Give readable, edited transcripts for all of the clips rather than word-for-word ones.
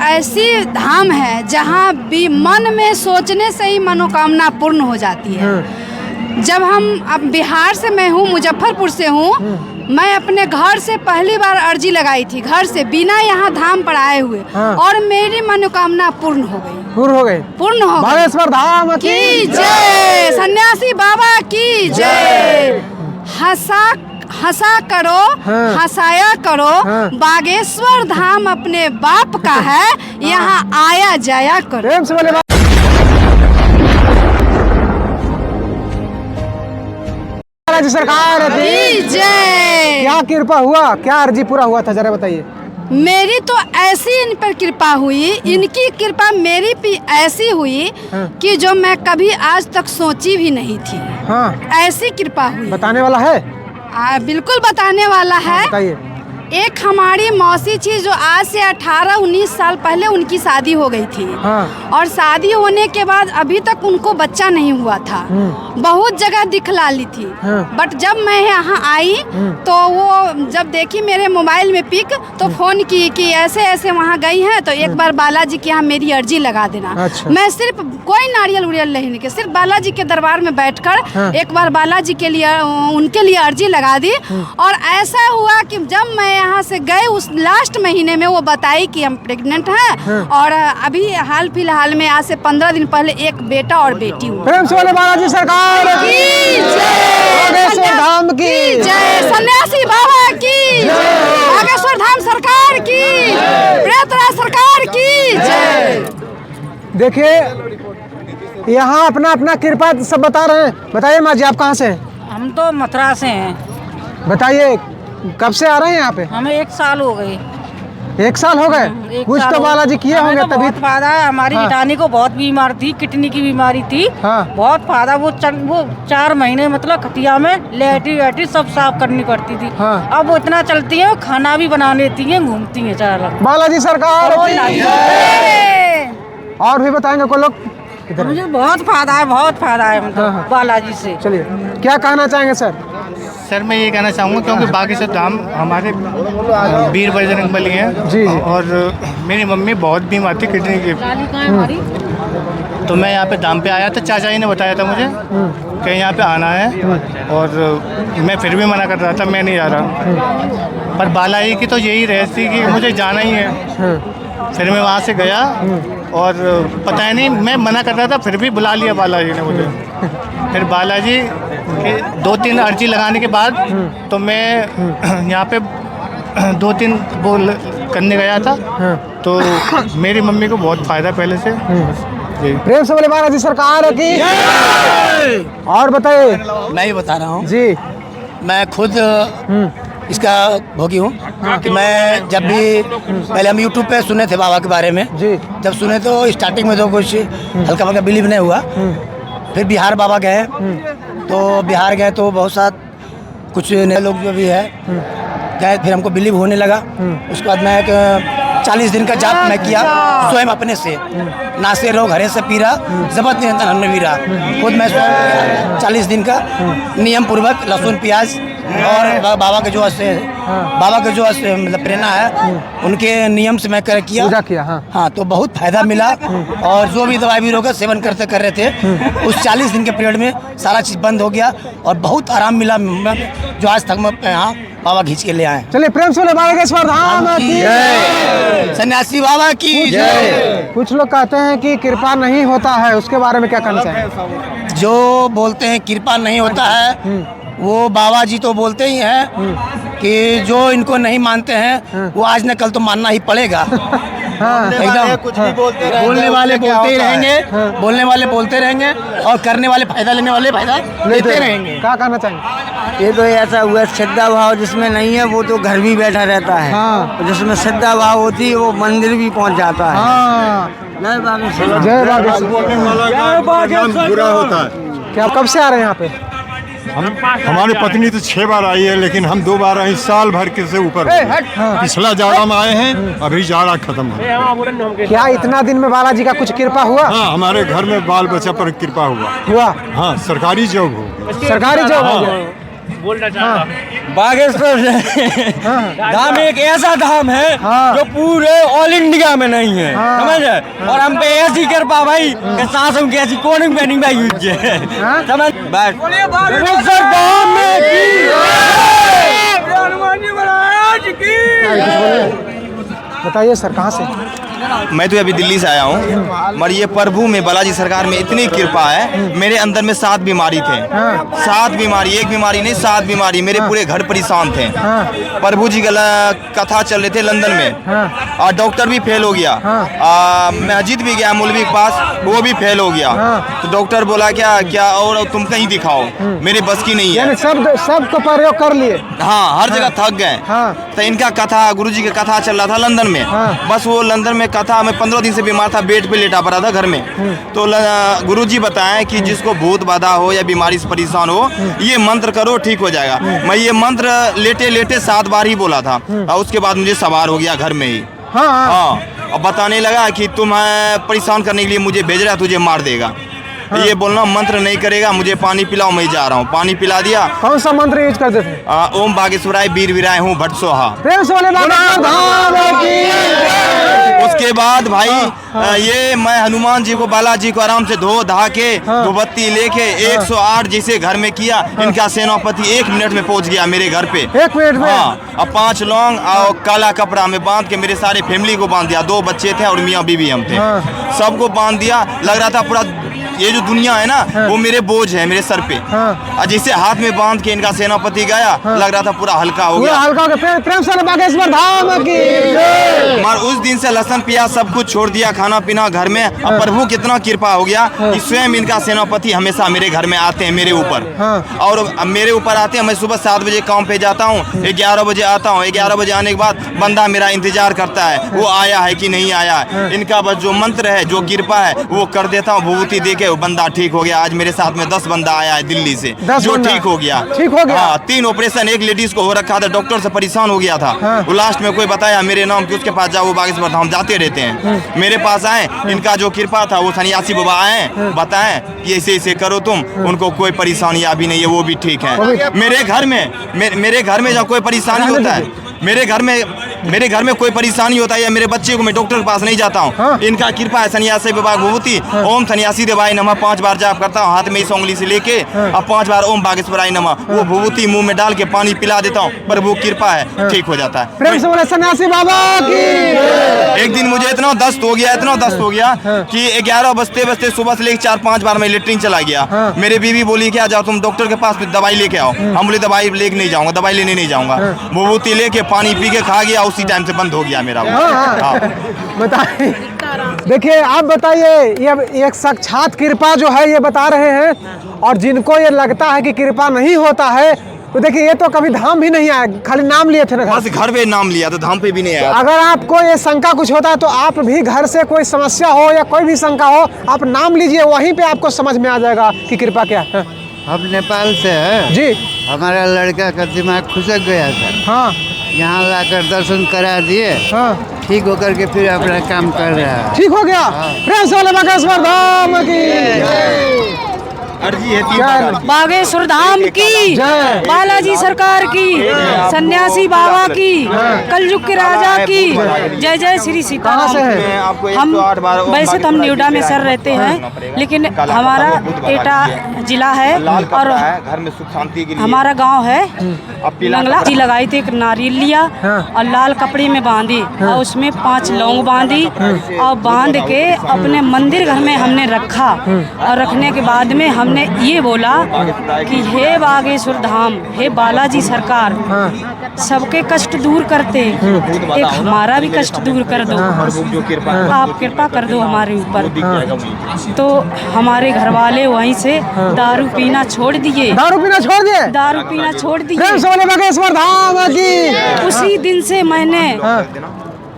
ऐसी धाम है जहाँ भी मन में सोचने से ही मनोकामना पूर्ण हो जाती है। जब हम अब बिहार से मैं हूँ, मुजफ्फरपुर से हूँ, मैं अपने घर से पहली बार अर्जी लगाई थी, घर से बिना यहाँ धाम पर आए हुए, और मेरी मनोकामना पूर्ण हो गई। पूर्ण हो गई। बागेश्वर धाम की जय, सन्यासी बाबा की जय। हंसा करो, हंसाया करो, बागेश्वर धाम अपने बाप का है, यहाँ आया जाया करो। जी सरकार की जय। क्या कृपा हुआ, क्या अर्जी पूरा हुआ था, जरा बताइए। मेरी तो ऐसी इन पर कृपा हुई, इनकी कृपा मेरी भी ऐसी हुई कि जो मैं कभी आज तक सोची भी नहीं थी। ऐसी कृपा हुई। बताने वाला है? बिल्कुल बताने वाला है। बताइए। एक हमारी मौसी थी जो आज से 18-19 साल पहले उनकी शादी हो गई थी, और शादी होने के बाद अभी तक उनको बच्चा नहीं हुआ था। बहुत जगह दिखला ली थी, बट जब मैं यहाँ आई तो वो जब देखी मेरे मोबाइल में पिक, तो फोन की कि ऐसे ऐसे वहाँ गई हैं, तो एक बार बालाजी के यहाँ मेरी अर्जी लगा देना। अच्छा। मैं सिर्फ कोई नारियल उड़ियल नहीं के, सिर्फ बालाजी के दरबार में बैठकर एक बार बालाजी के लिए उनके लिए अर्जी लगा दी। और ऐसा हुआ कि जब मैं यहाँ से गए उस लास्ट महीने में वो बताई कि हम प्रेग्नेंट हैं, और अभी हाल फिलहाल में आज से 15 दिन पहले एक बेटा और बेटी हुई। प्रेम से बोले बालाजी सरकार की जय, बागेश्वर धाम की जय, सन्यासी बाबा की जय, बागेश्वर धाम सरकार की, प्रेतराज सरकार की जय। देखिए यहाँ अपना अपना कृपा सब बता रहे हैं। बताइए माँ जी, आप कहाँ से हैं? हम तो मथुरा से हैं। बताइए कब से आ रहे हैं यहाँ पे? हमें 1 साल हो गए। 1 साल हो गए? कुछ तो बालाजी किए होंगे तभी। बहुत फायदा है। हमारी जेठानी को बहुत बीमार थी, किडनी की बीमारी थी। बहुत फायदा। वो 4 महीने मतलब खटिया में लेटी सब साफ करनी पड़ती थी। अब वो इतना चलती है, खाना भी बना लेती है, घूमती है 4 लोग। बालाजी सरकार। और भी बताएंगे कोई लोग? मुझे बहुत फायदा है, बहुत फायदा है मतलब बालाजी से। चलिए, क्या कहना चाहेंगे सर? सर मैं ये कहना चाहूँगा क्योंकि बागेश्वर धाम हमारे वीर बजरंग बली हैं जी। और मेरी मम्मी बहुत बीमार थी किडनी की, तो मैं यहाँ पे धाम पे आया था। चाचा जी ने बताया था मुझे कि यहाँ पे आना है, और मैं फिर भी मना कर रहा था, मैं नहीं जा रहा। पर बालाजी की तो यही रहती कि मुझे जाना ही है। फिर मैं वहाँ से गया, और पता है नहीं मैं मना कर रहा था, फिर भी बुला लिया बालाजी ने मुझे। फिर बालाजी के 2-3 अर्जी लगाने के बाद तो मैं यहाँ पे 2-3 बोल करने गया था, तो मेरी मम्मी को बहुत फायदा पहले से। प्रेम से बोले बालाजी सरकार की। और बताइए। मैं ही बता रहा हूँ जी। मैं खुद इसका भोगी हूँ कि मैं जब भी पहले हम YouTube पे सुने थे बाबा के बारे में जी। जब सुने तो स्टार्टिंग में तो कुछ हल्का फल्का बिलीव नहीं हुआ। फिर बिहार बाबा गए, तो बिहार गए तो बहुत साथ कुछ नए लोग जो भी है गए, फिर हमको बिलीव होने लगा। उसके बाद मैं 40 दिन का जाप मैं किया स्वयं अपने से, नासे रोग हरे से पीरा जबत निरंतर हमने वीरा। खुद मैं स्वयं 40 दिन का नियम पूर्वक लहसुन प्याज और बाबा के जो मतलब प्रेरणा है उनके नियम से मैं किया। हाँ, तो बहुत फायदा मिला। और जो भी दवाई बीरो का सेवन कर रहे थे उस 40 दिन के पीरियड में सारा चीज़ बंद हो गया और बहुत आराम मिला, जो आज तक मैं यहाँ बाबा खींच के ले आए। चलिए प्रेम से बागेश्वर धाम की जय, सन्यासी बाबा की जय। कुछ लोग कहते हैं कि कृपा नहीं होता है, उसके बारे में क्या कहना चाहेंगे? जो बोलते हैं कृपा नहीं होता है वो बाबा जी तो बोलते ही हैं कि जो इनको नहीं मानते हैं वो आज न कल तो मानना ही पड़ेगा। एकदम कुछ भी बोलने वाले बोलते ही रहेंगे, बोलने वाले बोलते रहेंगे, और करने वाले फायदा लेने वाले फायदा लेते रहेंगे। क्या कहना चाहेंगे? ये तो ऐसा हुआ श्रद्धा भाव जिसमें नहीं है वो तो घर भी बैठा रहता है, जिसमें श्रद्धा भाव होती है वो मंदिर भी पहुंच जाता है। जय बागेश्वर। बुरा होता है। क्या कब से आ रहे हैं यहाँ पे? हमारी पत्नी तो 6 बार आई है, लेकिन हम 2 बार आई, साल भर के से ऊपर। पिछला जाड़ा में आए हैं, अभी जाड़ा खत्म है। क्या इतना दिन में बालाजी का कुछ कृपा हुआ? हाँ, हमारे घर में बाल बच्चा पर कृपा हुआ। हुआ? हाँ, सरकारी जॉब हो। सरकारी जॉब हो गया। बोलना चाहता बागेश्वर धाम एक ऐसा धाम है जो पूरे ऑल इंडिया में नहीं है, समझ। और हम पे ऐसी कृपा भाई कि सांसों की ऐसी कोनिंग बैनिंग भाई यूज है, समझ। बस बागेश्वर धाम में बताइए सर, कहाँ से? मैं तो अभी दिल्ली से आया हूँ, मगर ये प्रभु में बालाजी सरकार में इतनी कृपा है। मेरे अंदर में 7 बीमारी थे, 7 बीमारी, एक बीमारी नहीं 7 बीमारी, मेरे पूरे घर परेशान थे। प्रभु जी का कथा चल रहे थे लंदन में, और डॉक्टर भी फेल हो गया। मस्जिद भी गया मौलवी के पास, वो भी फेल हो गया। तो डॉक्टर बोला क्या और तुम कहीं दिखाओ, मेरे बस की नहीं है। सब को प्रयोग कर लिए। हाँ, हर जगह थक गए। तो इनका कथा, गुरु जी का कथा चल रहा था लंदन में। बस वो लंदन में कथा, मैं 15 दिन से बीमार था, बेड पे लेटा पड़ा था घर में। तो गुरुजी बताएं कि जिसको भूत बाधा हो या बीमारी से परेशान हो, ये मंत्र करो ठीक हो जाएगा। मैं ये मंत्र लेटे लेटे 7 बार ही बोला था, और उसके बाद मुझे सवार हो गया घर में ही। हाँ, और बताने लगा कि तुम परेशान करने के लिए मुझे भेज रहा है, तुझे मार देगा। ये बोलना मंत्र नहीं करेगा, मुझे पानी पिलाओ, मैं जा रहा हूँ। पानी पिला दिया। कौन सा मंत्र यूज करते थे? ओम बागेश्वराय वीर वीराय हूँ भट्ट सोहा। उसके बाद भाई ये मैं हनुमान जी को, बालाजी को आराम से धो धा के धोबत्ती लेके 108 जैसे घर में किया। इनका सेनापति 1 मिनट में पहुंच गया मेरे घर पे। 1 मिनट में? हाँ, अब 5 लौंग और काला कपड़ा में बांध के मेरे सारे फैमिली को बांध दिया। 2 बच्चे थे और मियाँ बीवी हम थे, सबको बांध दिया। लग रहा था पूरा ये जो दुनिया है ना, वो मेरे बोझ है मेरे सर पे। और जैसे हाथ में बांध के इनका सेनापति गया, लग रहा था पूरा हल्का हो गया। हल्का हो गया। प्रेम से बागेश्वर धाम की। मगर उस दिन से लहसुन प्याज सब कुछ छोड़ दिया, खाना पीना घर में। अब प्रभु कितना कृपा हो गया कि स्वयं इनका सेनापति हमेशा मेरे घर में आते हैं, मेरे ऊपर। और मेरे ऊपर आते हैं। मैं सुबह 7 बजे काम पे जाता हूँ, 11 बजे आता हूँ। 11 बजे आने के बाद बंदा मेरा इंतजार करता है, वो आया है कि नहीं आया है। इनका बस जो मंत्र है, जो कृपा है, वो कर देता हूँ। विभूति दे के वो बंदा ठीक हो गया। आज मेरे साथ में 10 बंदा आया है दिल्ली से, जो ठीक हो गया। ठीक हो गया। हाँ, 3 ऑपरेशन एक लेडीज को हो रखा था, डॉक्टर से परेशान हो गया था। वो लास्ट में कोई बताया मेरे नाम कि उसके पास जाओ, वो बागेश्वर धाम जाते रहते हैं। मेरे पास आए, इनका जो कृपा था, वो सन्यासी बाबा आए, बताएं कि ऐसे ऐसे करो तुम, उनको कोई परेशानी अभी नहीं है, वो भी ठीक है। मेरे घर में जब कोई परेशानी होता है, मेरे घर में कोई परेशानी होता है या मेरे बच्चे को, मैं डॉक्टर के पास नहीं जाता हूँ। इनका कृपा है। सन्यासी बाबा विभूति ओम सन्यासी देवाय नमः 5 बार जाप करता हूँ, हाथ में इस उंगली से लेके। अब 5 बार ओम बागेश्वराय नमः, वो विभूति मुंह में डाल के पानी पिला देता हूँ। पर वो कृपा है, ठीक हो जाता है। प्रेम से बोले सन्यासी बाबा की। एक दिन मुझे इतना दस्त हो गया कि 11 बजते सुबह से लेकर 4-5 बार मैं लेटरिन चला गया। मेरी बीवी बोली क्या जाओ तुम डॉक्टर के पास दवाई लेके आओ। हम बोले दवाई लेके नहीं जाऊंगा, दवाई लेने नहीं जाऊंगा। विभूति लेके पानी पी के खा गया, उसी टाइम से बंद हो गया मेरा। बताइए, देखिए आप बताइए, ये एक साक्षात कृपा जो है ये बता रहे हैं। और जिनको ये लगता है कि कृपा नहीं होता है, तो देखिए ये तो कभी धाम भी नहीं आया, खाली नाम लिए थे ना। बस घर पे नाम लिया तो धाम पे भी नहीं आया। अगर आपको ये शंका कुछ होता है तो आप भी घर से कोई समस्या हो या कोई भी शंका हो, आप नाम लीजिए, वहीं पे आपको समझ में आ जाएगा कि कृपा क्या है। हम नेपाल से हैं जी। हमारा लड़का का दिमाग खुसक गया था। हाँ, यहाँ लाकर दर्शन करा दिए। हाँ, ठीक होकर के फिर अपना काम कर रहा है। ठीक हो गया। प्रेम से बोले बागेश्वर धाम की। अर्जी है बागेश्वर धाम की, बालाजी सरकार की, सन्यासी बाबा की, कलयुग के राजा की, जय जय श्री सीताराम। हम वैसे तो हम न्यूडा में सर रहते हैं, लेकिन हमारा एटा जिला है और घर में सुख शांति के लिए हमारा गांव है नंगला जी। लगाई थी, एक नारियल लिया और लाल कपड़े में बांधी और उसमें 5 लौंग बांधी और बांध के अपने मंदिर घर में हमने रखा। और रखने के बाद में हमने ये बोला कि हे बागेश्वर धाम, हे बालाजी सरकार, सबके कष्ट दूर करते, एक हमारा भी कष्ट दूर कर दो, आप कृपा कर दो हमारे ऊपर। तो हमारे घर वाले वहीं से दारू पीना छोड़ दिए। दारू पीना छोड़ दिए? दारू पीना छोड़ दिए। प्रेम से बोले बागेश्वर धाम की। उसी दिन से मैंने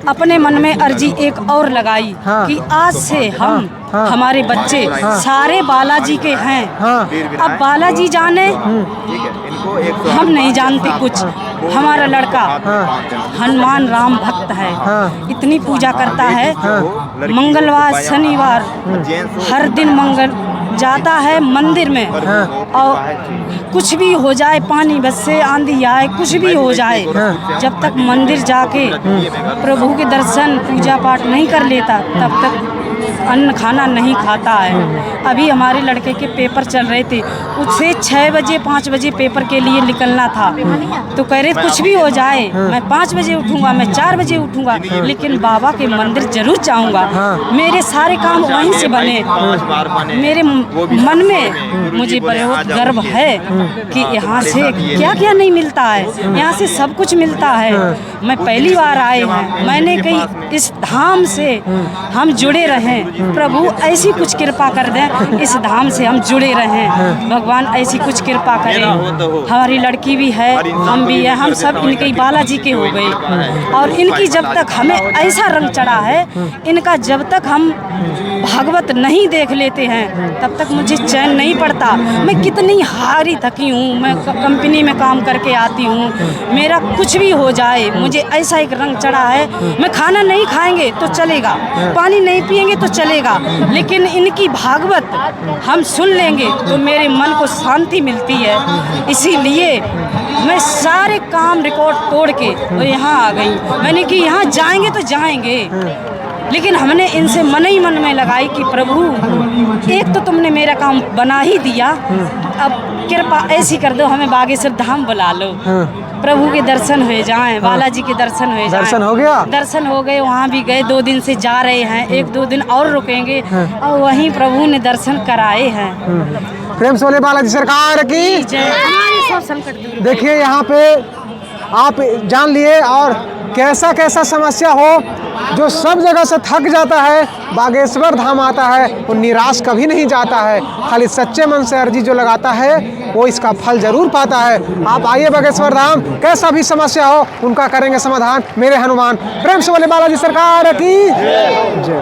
अपने मन में अर्जी एक और लगाई कि आज से हम हमारे बच्चे सारे बालाजी के हैं। अब बालाजी जाने, हम नहीं जानते कुछ। हमारा लड़का हनुमान राम भक्त है, इतनी पूजा करता है। मंगलवार शनिवार हर दिन मंगल जाता है मंदिर में और कुछ भी हो जाए, पानी बस से आंधी आए, कुछ भी हो जाए, जब तक मंदिर जाके प्रभु के दर्शन पूजा पाठ नहीं कर लेता तब तक अन्न खाना नहीं खाता है। अभी हमारे लड़के के पेपर चल रहे थे, उससे 6 बजे 5 बजे पेपर के लिए निकलना था, तो कह रहे कुछ भी हो जाए मैं 5 बजे उठूंगा, मैं 4 बजे उठूंगा, लेकिन बाबा के मंदिर जरूर जाऊंगा। मेरे सारे काम वहीं से बने। मेरे मन में मुझे बहुत गर्व है कि यहाँ से क्या क्या नहीं मिलता है, यहाँ से सब कुछ मिलता है। मैं पहली बार आए हैं, मैंने कही इस धाम से हम जुड़े रहें, प्रभु ऐसी कुछ कृपा कर दें, इस धाम से हम जुड़े रहें, भगवान ऐसी कुछ कृपा करें। हमारी लड़की भी है, हम भी है, हम सब इनके बालाजी के हो गए। और इनकी जब तक हमें ऐसा रंग चढ़ा है, इनका जब तक हम भागवत नहीं देख लेते हैं तब तक मुझे चैन नहीं पड़ता। मैं कितनी हारी थकी हूँ, मैं कंपनी में काम करके आती हूँ, मेरा कुछ भी हो जाए, मुझे ऐसा एक रंग चढ़ा है। मैं खाना नहीं खाएंगे तो चलेगा, पानी नहीं पिएंगे तो चलेगा, लेकिन इनकी भागवत हम सुन लेंगे तो मेरे मन को शांति मिलती है। इसीलिए मैं सारे काम रिकॉर्ड तोड़ के और यहाँ आ गई। मैंने कि यहाँ जाएंगे तो जाएंगे, लेकिन हमने इनसे मन ही मन में लगाई कि प्रभु एक तो तुमने मेरा काम बना ही दिया, अब कृपा ऐसी कर दो हमें बागेश्वर धाम बुला लो, प्रभु के दर्शन हो जाएं, बालाजी के दर्शन हो जाएं। दर्शन हो गया? दर्शन हो गए, वहाँ भी गए, 2 दिन से जा रहे हैं, 1-2 दिन और रुकेंगे और वहीं प्रभु ने दर्शन कराए हैं। प्रेम से बोले बालाजी सरकार की जय। हमारे सब संकट दूर। देखिए यहाँ पे आप जान लिए, और कैसा कैसा समस्या हो, जो सब जगह से थक जाता है, बागेश्वर धाम आता है, वो निराश कभी नहीं जाता है। खाली सच्चे मन से अर्जी जो लगाता है वो इसका फल जरूर पाता है। आप आइए बागेश्वर धाम, कैसा भी समस्या हो उनका करेंगे समाधान मेरे हनुमान। प्रेम से बोले बालाजी सरकार की जय।